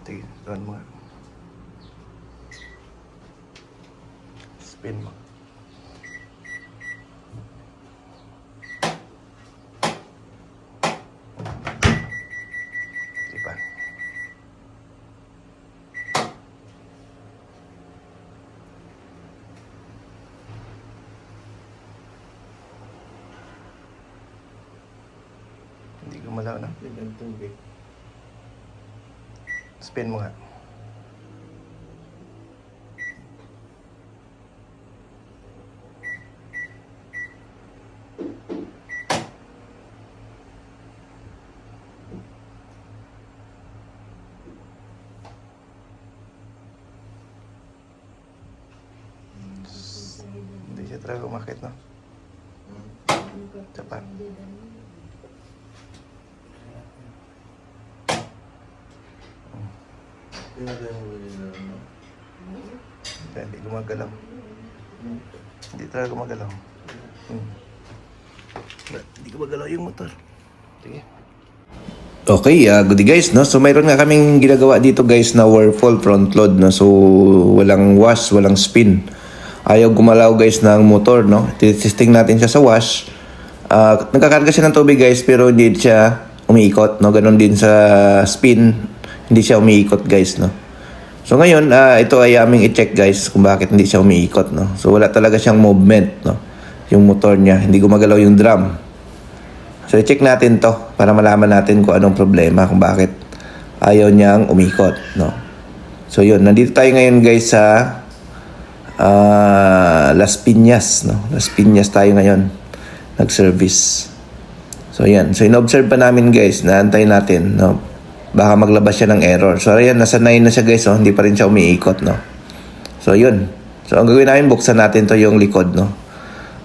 Sige, tuan mo nga. Spin mo. Sige pa. Hindi gumalaw na. Spin mo nga. Hindi siya talaga umakit, no? Cepat. Hindi gumagalaw. Hindi talaga gumagalaw. Hindi gumagalaw yung motor. Sige. Okay, good day guys, no? So mayroon nga kaming ginagawa dito guys na whirlpool front load, no? So walang wash, walang spin. Ayaw gumalaw guys ng motor, no? Testing natin siya sa wash. Nagkakarga siya ng tubig guys pero hindi siya umiikot, no? Ganon din sa spin, hindi siya umiikot guys, no? So ngayon, ito ay aming i-check guys kung bakit hindi siya umiikot, no? So wala talaga siyang movement, no? Yung motor niya, hindi gumagalaw yung drum. So i-check natin to para malaman natin kung anong problema, kung bakit ayaw niyang umikot, no? So yun, nandito tayo ngayon guys sa Las Piñas, no? Las Piñas tayo ngayon nag-service. So yan, so in-observe pa namin guys, naantay natin, no? Baka maglabas siya ng error. So ayan, nasa 9 na siya guys, oh. Hindi pa rin siya umiikot, no? So yun. So ang gagawin namin, buksan natin to yung likod, no?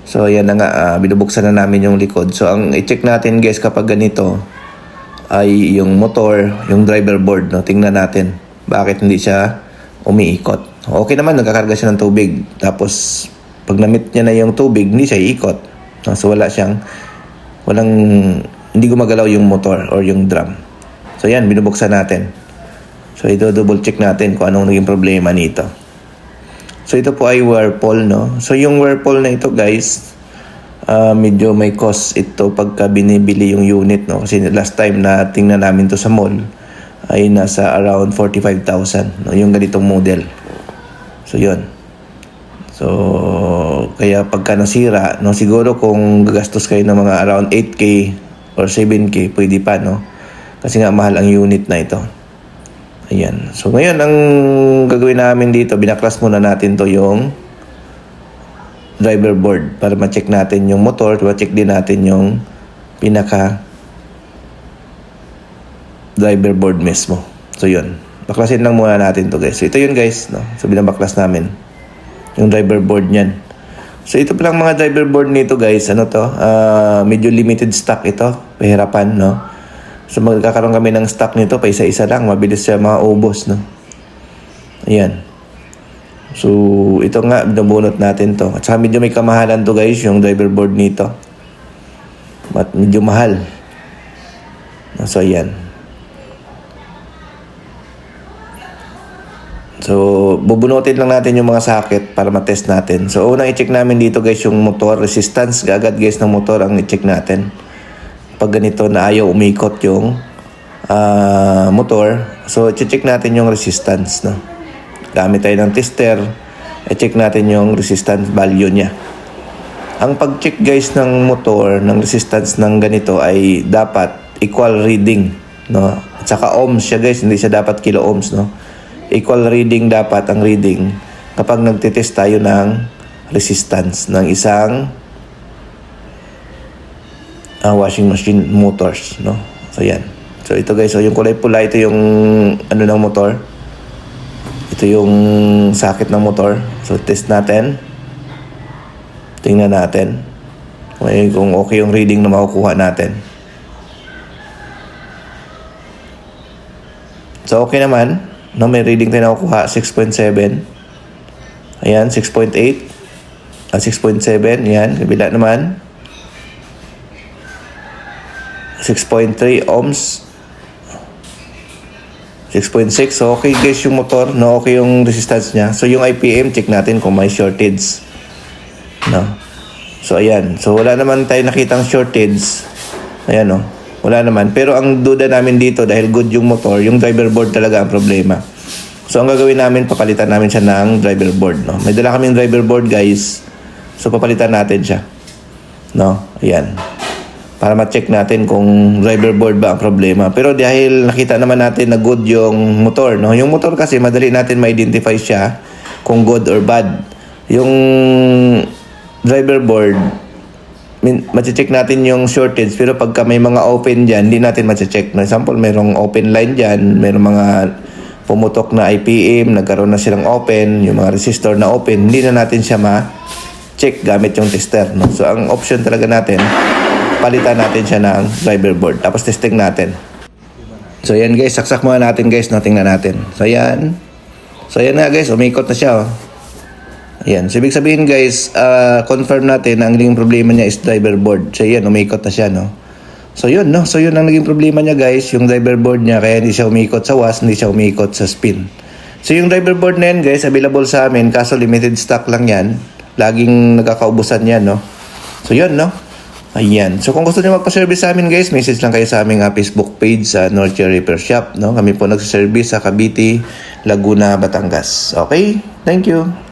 So ayan na nga, binubuksan na namin yung likod. So ang i-check natin guys kapag ganito ay yung motor, yung driver board, no? Tingnan natin bakit hindi siya umiikot. Okay naman, nagkakarga siya ng tubig. Tapos pag na-meet niya na yung tubig, hindi siya iikot, no? So hindi gumagalaw yung motor or yung drum. So yan, binubuksan natin. So ito, double check natin kung anong naging problema nito. So ito po ay whirlpool, no? So yung whirlpool na ito guys, medyo may cost ito pagka binibili yung unit, no? Kasi last time na tingnan namin to sa mall ay nasa around 45,000, no? Yung ganitong model. So yun. So kaya pagka nasira, no, siguro kung gagastos kayo ng mga around 8K or 7K, pwede pa, no? Kasi nga mahal ang unit na ito. Ayan. So ngayon ang gagawin namin dito, binaklas muna natin to yung driver board para ma-check natin yung motor, ma-check din natin yung pinaka driver board mismo. So yun. Baklasin lang muna natin to guys. So ito yun guys, no? So binabaklas namin yung driver board niyan. So ito palang mga driver board nito guys, ano to? Medyo limited stock ito, pahirapan, no? So magkakaroon kami ng stock nito pa isa-isa lang, mabilis siya maubos, no? Ayan. So ito nga, binubunot natin to. At saka medyo may kamahalan to guys, yung driver board nito. At medyo mahal. So ayan. So bubunutin lang natin yung mga socket para matest natin. So unang i-check namin dito guys yung motor resistance, agad guys ng motor ang i-check natin. Pag ganito na ayaw umikot yung motor, so i-check natin yung resistance, no? Gamit tayo ng tester, i-check natin yung resistance value niya. Ang pag-check guys ng motor, ng resistance ng ganito ay dapat equal reading, no? At saka ohms siya guys, hindi siya dapat kilo ohms, no? Equal reading dapat ang reading kapag nagtitest tayo ng resistance ng isang washing machine motors, no? So yan. So ito guys, so yung kulay pula, ito yung ano ng motor. Ito yung socket ng motor. So test natin. Tingnan natin kung okay yung reading na makukuha natin. So okay naman, no? May reading tayo na makukuha, 6.7. Ayan, 6.8. 6.7, yan. Kabila naman 6.3 ohms, 6.6. So, okay guys yung motor, no? Okay yung resistance niya. So, yung IPM, check natin kung may shortage. No? So, ayan. So, wala naman tayo nakitang shortage. Ayan, no? Wala naman. Pero ang duda namin dito, dahil good yung motor, yung driver board talaga ang problema. So, ang gagawin namin, papalitan namin siya ng driver board, no? May dala kaming driver board, guys. So, papalitan natin siya. No? Ayan. Para ma-check natin kung driver board ba ang problema. Pero dahil nakita naman natin na good yung motor, no? Yung motor kasi madali natin ma-identify siya kung good or bad. Yung driver board, ma-check natin yung shortage, pero pagka may mga open dyan, hindi natin ma-check. No? Example, mayroong open line dyan, mayroong mga pumutok na IPM, nagkaroon na silang open, yung mga resistor na open, hindi na natin siya ma-check gamit yung tester. No? So, ang option talaga natin, palitan natin siya ng driver board. Tapos testing natin. So yan guys, saksak muna natin guys, no? Tingnan natin. So yan. So yan na guys, umikot na siya. Oh. Ayan. So ibig sabihin guys, confirm natin na ang naging problema niya is driver board. So yan, umikot na siya, no? So yun, no? So yun ang naging problema niya guys, yung driver board niya, kaya hindi siya umikot sa was, hindi siya umikot sa spin. So yung driver board na yan guys, available sa amin, kaso limited stock lang yan. Laging nagkakaubusan yan, no? So yun, no? Ayan. So kung gusto niyo magpa-service sa amin guys, message lang kayo sa aming Facebook page sa Northshire Repair Shop, no? Kami po nagsiservice sa Cavite, Laguna, Batangas. Okay? Thank you.